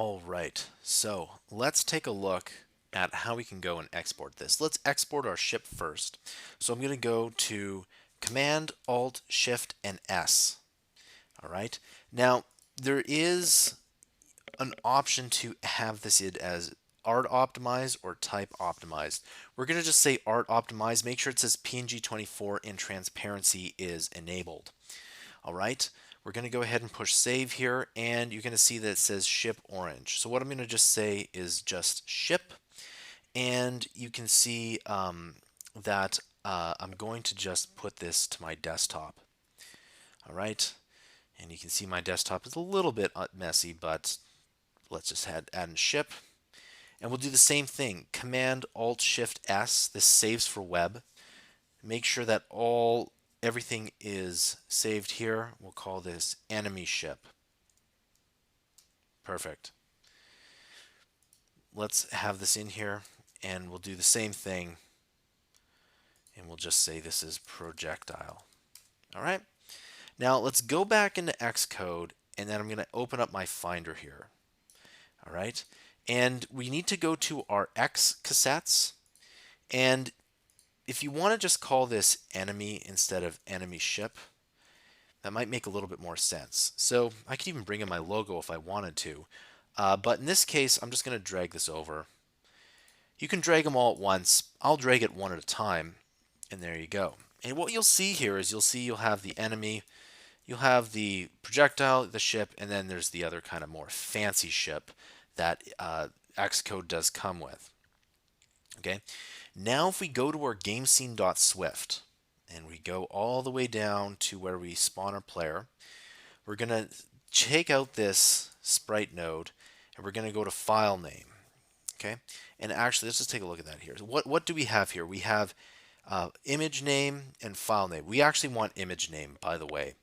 All right, so let's take a look at how we can go and export this. Let's export our ship first. So I'm going to go to Command, Alt, Shift, and S. All right. Now, there is an option to have this in as art optimized or type optimized. We're going to just say art optimized. Make sure it says PNG24 and transparency is enabled. All right. We're going to go ahead and push save here, and you're going to see that it says ship orange. So what I'm going to just say is just ship, and you can see that I'm going to just put this to my desktop. All right. And you can see my desktop is a little bit messy, but let's just add in ship. And we'll do the same thing. Command Alt Shift S. This saves for web. Make sure that everything is saved here. We'll call this enemy ship. Perfect. Let's have this in here, and we'll do the same thing, and we'll just say this is projectile. All right. Now let's go back into Xcode, and then I'm going to open up my Finder here. All right. And we need to go to our X cassettes, and if you want to just call this enemy instead of enemy ship, that might make a little bit more sense. So I could even bring in my logo if I wanted to. But in this case, I'm just going to drag this over. You can drag them all at once. I'll drag it one at a time. And there you go. And what you'll see here is you'll have the enemy, you'll have the projectile, the ship, and then there's the other kind of more fancy ship that Xcode does come with. Okay. Now if we go to our GameScene.swift and we go all the way down to where we spawn our player, we're going to take out this sprite node and we're going to go to file name. Okay. And actually, let's just take a look at that here. What do we have here? We have image name and file name. We actually want image name, by the way.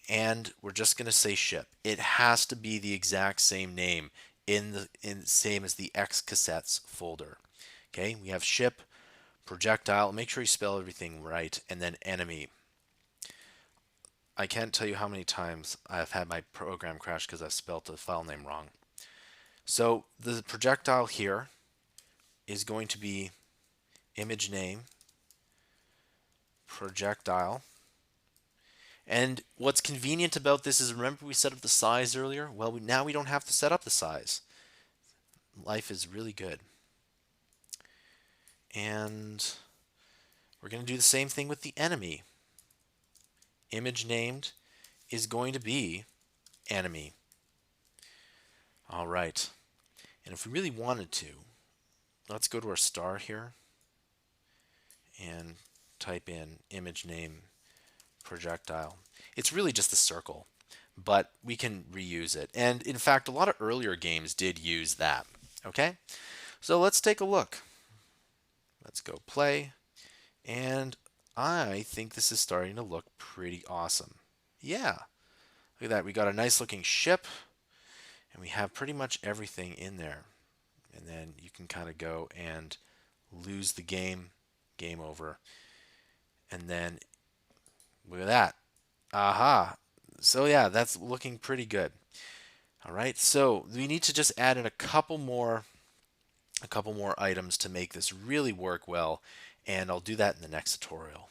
And we're just going to say ship. It has to be the exact same name same as the X cassettes folder. Okay, we have ship, projectile. Make sure you spell everything right, and then enemy. I can't tell you how many times I've had my program crash because I've spelled the file name wrong. So the projectile here is going to be image name, projectile. And what's convenient about this is, remember we set up the size earlier? Well, now we don't have to set up the size. Life is really good. And we're going to do the same thing with the enemy. Image named is going to be enemy. All right. And if we really wanted to, let's go to our star here and type in image name projectile. It's really just a circle, but we can reuse it. And in fact, a lot of earlier games did use that. Okay, so let's take a look. Let's go play, and I think this is starting to look pretty awesome. Yeah, look at that. We got a nice looking ship, and we have pretty much everything in there. And then you can kind of go and lose the game, game over. And then look at that. Aha. So yeah, that's looking pretty good. All right, so we need to just add in a couple more items to make this really work well, and I'll do that in the next tutorial.